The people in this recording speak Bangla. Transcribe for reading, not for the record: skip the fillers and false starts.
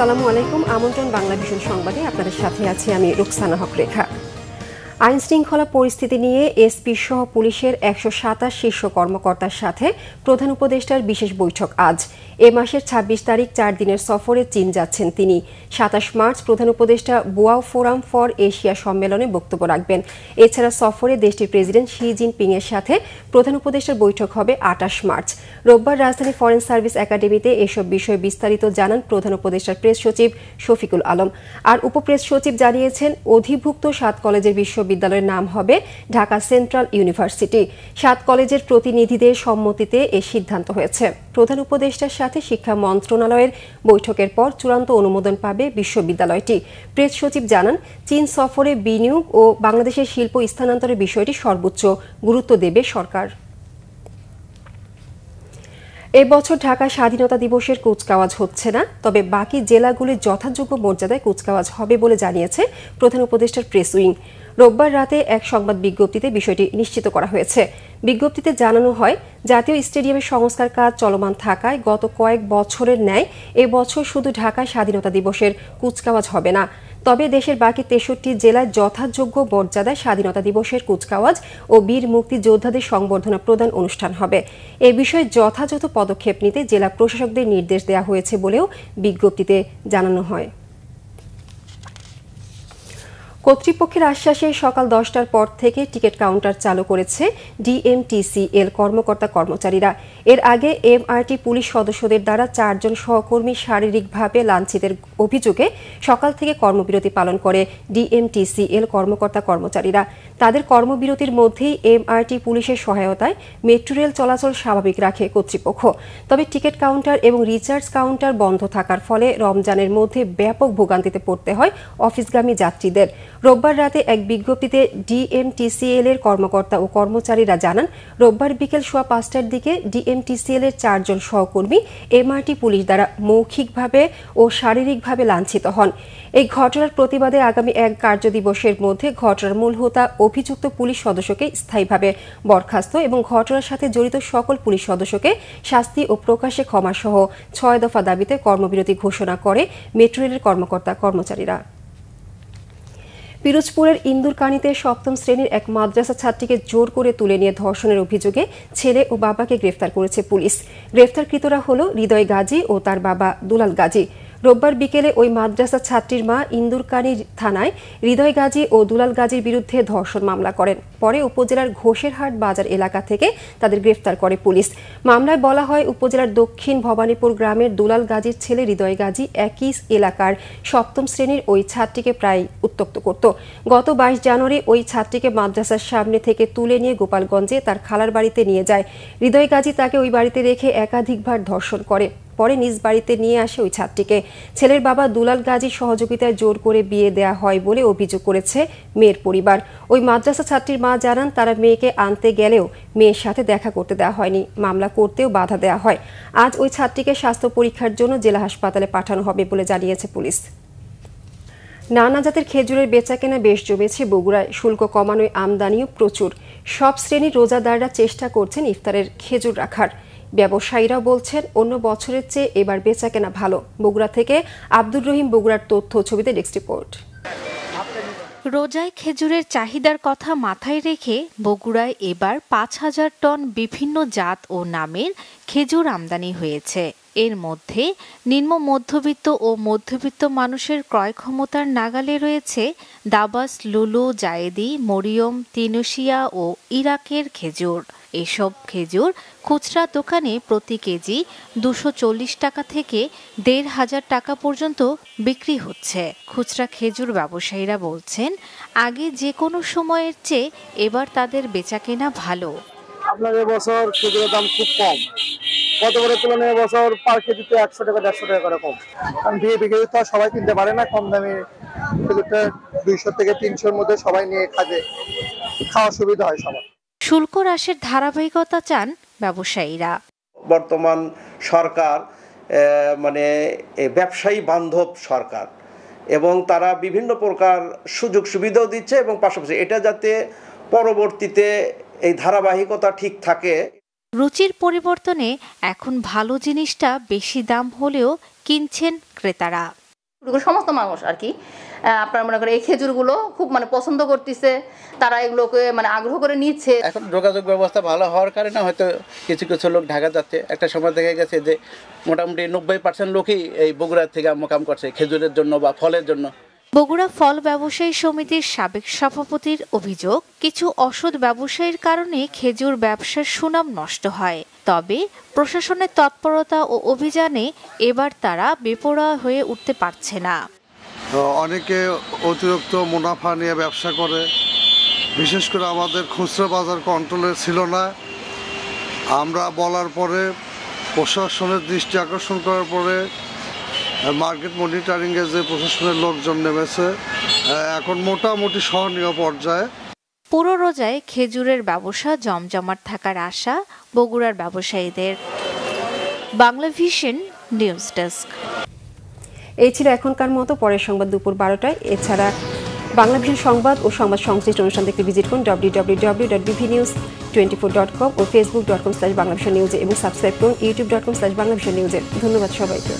আসসালামু আলাইকুম। আমন্ত্রণ বাংলা ভিশন সংবাদে আপনাদের সাথে আছি আমি রুকসানা হক রেখা। আইন শৃঙ্খলা পরিস্থিতি নিয়ে এসপি সহ পুলিশের ১২৭ শীর্ষ কর্মকর্তার সাথে প্রধান উপদেষ্টার বিশেষ বৈঠক আজ। এ মাসের ২৬ তারিখ ৪ দিনের সফরে চীন যাচ্ছেন তিনি। ২৭ মার্চ প্রধান উপদেষ্টা বোয়াও ফোরাম ফর এশিয়া সম্মেলনে বক্তব্য রাখবেন। এছাড়া সফরে দেশটির প্রেসিডেন্ট শি জিনপিং এর সাথে প্রধান উপদেষ্টার বৈঠক হবে ২৮ মার্চ। রোববার রাজধানী ফরেন সার্ভিস একাডেমিতে এসব বিষয়ে বিস্তারিত জানান প্রধান উপদেষ্টার প্রেস সচিব শফিকুল আলম। আর উপপ্রেস সচিব জানিয়েছেন, অধিভুক্ত ৭ কলেজের বিশ্ববিদ্যালয়ের নাম হবে ঢাকা সেন্ট্রাল ইউনিভার্সিটি। ৭ কলেজের প্রতিনিধিদের সম্মতিতে এ সিদ্ধান্ত হয়েছে। প্রধান উপদেষ্টার সাথে শিক্ষা মন্ত্রণালয়ের বৈঠকের পর চূড়ান্ত অনুমোদন পাবে বিশ্ববিদ্যালয়টি। প্রেস সচিব জানান, চীন সফরে বিনিয়োগ ও বাংলাদেশের শিল্প স্থানান্তরের বিষয়টি সর্বোচ্চ গুরুত্ব দেবে সরকার। এবছর ঢাকা স্বাধীনতা দিবসের কুচকাওয়াজ হচ্ছে না, তবে বাকি জেলাগুলির যথাযোগ্য মর্যাদায় কুচকাওয়াজ হবে বলে জানিয়েছে প্রধান উপদেষ্টার প্রেস উইং। রোববার রাতে এক সংবাদ বিজ্ঞপ্তিতে বিষয়টি নিশ্চিত করা হয়েছে। বিজ্ঞপ্তিতে জানানো হয়, জাতীয় স্টেডিয়ামের সংস্কার কাজ চলমান থাকায় গত কয়েক বছরের ন্যায় এবছর শুধু ঢাকা স্বাধীনতা দিবসের কুচকাওয়াজ হবে না, তবে দেশের বাকি ৬৩ জেলায় যথাযোগ্য মর্যাদায় স্বাধীনতা দিবসের কুচকাওয়াজ ও বীর মুক্তিযোদ্ধাদের সংবর্ধনা প্রদান অনুষ্ঠান হবে। এ বিষয়ে যথাযথ পদক্ষেপ নিতে জেলা প্রশাসকদের নির্দেশ দেওয়া হয়েছে বলেও বিজ্ঞপ্তিতে জানানো হয়। কর্তৃপক্ষের আশ্বাসে সকাল ১০টার পর থেকে টিকিট কাউন্টার চালু করেছে ডিএমটিসিএল কর্মকর্তা কর্মচারীরা। এর আগে এমআরটি পুলিশ সদস্যদের দ্বারা ৪ জন সহকর্মী শারীরিকভাবে লাঞ্ছিতের অভিযোগে সকাল থেকে কর্মবিরতি পালন করে ডিএমটিসিএল কর্মকর্তা কর্মচারীরা। তাদের কর্মবিরতির মধ্যেই এমআরটি পুলিশের সহায়তায় মেট্রো রেল চলাচল স্বাভাবিক রাখে কর্তৃপক্ষ। তবে টিকিট কাউন্টার এবং রিচার্জ কাউন্টার বন্ধ থাকার ফলে রমজানের মধ্যে ব্যাপক ভোগান্তিতে পড়তে হয় অফিসগামী যাত্রীদের। রোববার রাতে এক বিজ্ঞপ্তিতে ডিএমটিসিএল এর কর্মকর্তা ও কর্মচারীরা জানান, রোববার বিকেল ৫:১৫টার দিকে ডিএমটিসিএল এর ৪ জন সহকর্মী এমআরটি পুলিশ দ্বারা মৌখিকভাবে ও শারীরিকভাবে লাঞ্ছিত হন। এই ঘটনার প্রতিবাদে আগামী ১ কার্যদিবসের মধ্যে ঘটনার মূল হোতা অভিযুক্ত পুলিশ সদস্যকে স্থায়ীভাবে বরখাস্ত এবং ঘটনার সাথে জড়িত সকল পুলিশ সদস্যকে শাস্তি ও প্রকাশ্যে ক্ষমাসহ ৬ দফা দাবিতে কর্মবিরতি ঘোষণা করে মেট্রো রেলের কর্মকর্তা কর্মচারীরা। পিরোজপুরের ইন্দুরকানীতে ৭ম শ্রেণীর এক মাদ্রাসা ছাত্রীকে জোর করে তুলে নিয়ে ধর্ষণের অভিযোগে ছেলে ও বাবাকে গ্রেফতার করেছে পুলিশ। গ্রেফতারকৃতরা হল হৃদয় গাজী ও তার বাবা দুলাল গাজী। রোববার বিকেলে ওই মাদ্রাসা ছাত্রীর মা ইন্দুরকানী থানায় হৃদয় গাজী ও দুলাল গাজীর বিরুদ্ধে ধর্ষণ মামলা করেন। পরে উপজেলার ঘোষেরহাট বাজার এলাকা থেকে তাদের গ্রেফতার করে পুলিশ। মামলায় বলা হয়, উপজেলার দক্ষিণ ভবানীপুর গ্রামের দুলাল গাজীর ছেলে হৃদয় গাজী একই এলাকার ৭ম শ্রেণীর ওই ছাত্রীকে প্রায় উত্ত্যক্ত করত। গত ২২ জানুয়ারি ওই ছাত্রীকে মাদ্রাসার সামনে থেকে তুলে নিয়ে গোপালগঞ্জে তার খালার বাড়িতে নিয়ে যায়। হৃদয় গাজী তাকে ওই বাড়িতে রেখে একাধিকবার ধর্ষণ করে। পরে নিজ বাড়িতে নিয়ে আসে ওই ছাত্রীকে। ছেলের বাবা দুলাল গাজীর সহযোগিতায় জোর করে বিয়ে দেয়া হয় বলে অভিযোগ করেছে মেয়ের পরিবার। ওই মাদ্রাসা ছাত্রীর মা জানান, তারা মেয়েকে আনতে গেলেও মেয়ের সাথে দেখা করতে দেওয়া হয়নি, মামলা করতেও বাধা দেওয়া হয়। আজ ওই ছাত্রীকে স্বাস্থ্য পরীক্ষার জন্য জেলা হাসপাতালে পাঠানো হবে বলে জানিয়েছে পুলিশ। নানা জাতের খেজুরের বেচাকেনা বেশ জমেছে বগুড়ায়। শুল্ক কমানোয় আমদানিও প্রচুর। সব শ্রেণীর রোজাদাররা চেষ্টা করছেন ইফতারের খেজুর রাখার। ব্যবসায়ীরা বলছেন, অন্য বছরের চেয়ে এবার বেচাকেনা ভালো। বগুড়া থেকে আব্দুর রহিম বগুড়ার তথ্য ছবিতে ডেস্ক রিপোর্ট। রোজায় খেজুরের চাহিদার কথা মাথায় রেখে বগুড়ায় এবার ৫,০০০ টন বিভিন্ন জাত ও নামের খেজুর আমদানি হয়েছে। এর মধ্যে নিম্ন মধ্যবিত্ত ও মধ্যবিত্ত মানুষের ক্রয় ক্ষমতার নাগালে রয়েছে দাবাস, লুলু, জায়েদি, মরিয়ম, তিনুশিয়া ও ইরাকের খেজুর। এসব খেজুর খুচরা দোকানে প্রতি কেজি ২৪০ টাকা থেকে ১৫০০ টাকা পর্যন্ত বিক্রি হচ্ছে। খুচরা খেজুর ব্যবসায়ীরা বলছেন, আগে যে কোনো সময়ের চেয়ে এবার তাদের বেচাকেনা ভালো। আপনার এবছর খেজুরের দাম খুব কম, গতবারের তুলনায় এবছর পার কেজিতে ১০০ টাকা ১৫০ টাকা করে কম। কারণ বিএপি খেজুর তো সবাই কিনতে পারে না, কম দামে খেজুরটা ২০০ থেকে ৩০০-র মধ্যে সবাই নিয়ে খাওয়ার সুবিধা হয় সবার। শুল্ক হ্রাসের ধারাবাহিকতা চান ব্যবসায়ীরা। বর্তমান সরকার ব্যবসায়ী বান্ধব সরকার এবং তারা বিভিন্ন প্রকার সুযোগ সুবিধাও দিচ্ছে এবং পাশাপাশি এটা যাতে পরবর্তীতে এই ধারাবাহিকতা ঠিক থাকে। রুচির পরিবর্তনে এখন ভালো জিনিসটা বেশি দাম হলেও কিনছেন ক্রেতারা। সমস্ত মানুষ আর কি আপনার মনে করেন এই খেজুরগুলো খুব মানে পছন্দ করতেছে, তারা এগুলোকে মানে আগ্রহ করে নিচ্ছে। এখন যোগাযোগ ব্যবস্থা ভালো হওয়ার কারণে হয়তো কিছু কিছু লোক ঢাকা যাচ্ছে। একটা সময় দেখা গেছে যে মোটামুটি 90% লোকই এই বগুড়া থেকে মোকাম করছে খেজুরের জন্য বা ফলের জন্য। বগুড়া ফল ব্যবসায়ী সমিতির সাবেক সভাপতির অভিযোগ, কিছু অসৎ ব্যবসায়ীর কারণে খেজুর ব্যবসার সুনাম নষ্ট হয়। তবে প্রশাসনের তৎপরতা ও অভিযানে এবার তারা বেপরোয়া হয়ে উঠতে পারছে না। অনেকে অতিরিক্ত মুনাফা নিয়ে ব্যবসা করে, বিশেষ করে আমাদের খুচরা বাজার কন্ট্রোলে ছিল না। আমরা বলার পরে প্রশাসনের দৃষ্টি আকর্ষণ করার পরে মার্কেট মনিটরিংয়ে যে প্রশাসনের লোকজন নেমেছে, এখন মোটামুটি সহনীয় পর্যায়ে। পুরো রোজায় খেজুরের ব্যবসা জমজমাট থাকার আশা বগুড়ার ব্যবসায়ীদের। Bangla vision news desk. এই ছিল এখনকার মতো, পরের সংবাদ দুপুর 12টায়। এছাড়া বাংলা ভিশন সংবাদ ও সংবাদ সংশ্লিষ্ট অনুষ্ঠান দেখতে ভিজিট করুন www.bvnews24.com ও facebook.com/banglavisionnews এবং সাবস্ক্রাইব করুন youtube.com/banglavisionnews। ধন্যবাদ সবাইকে।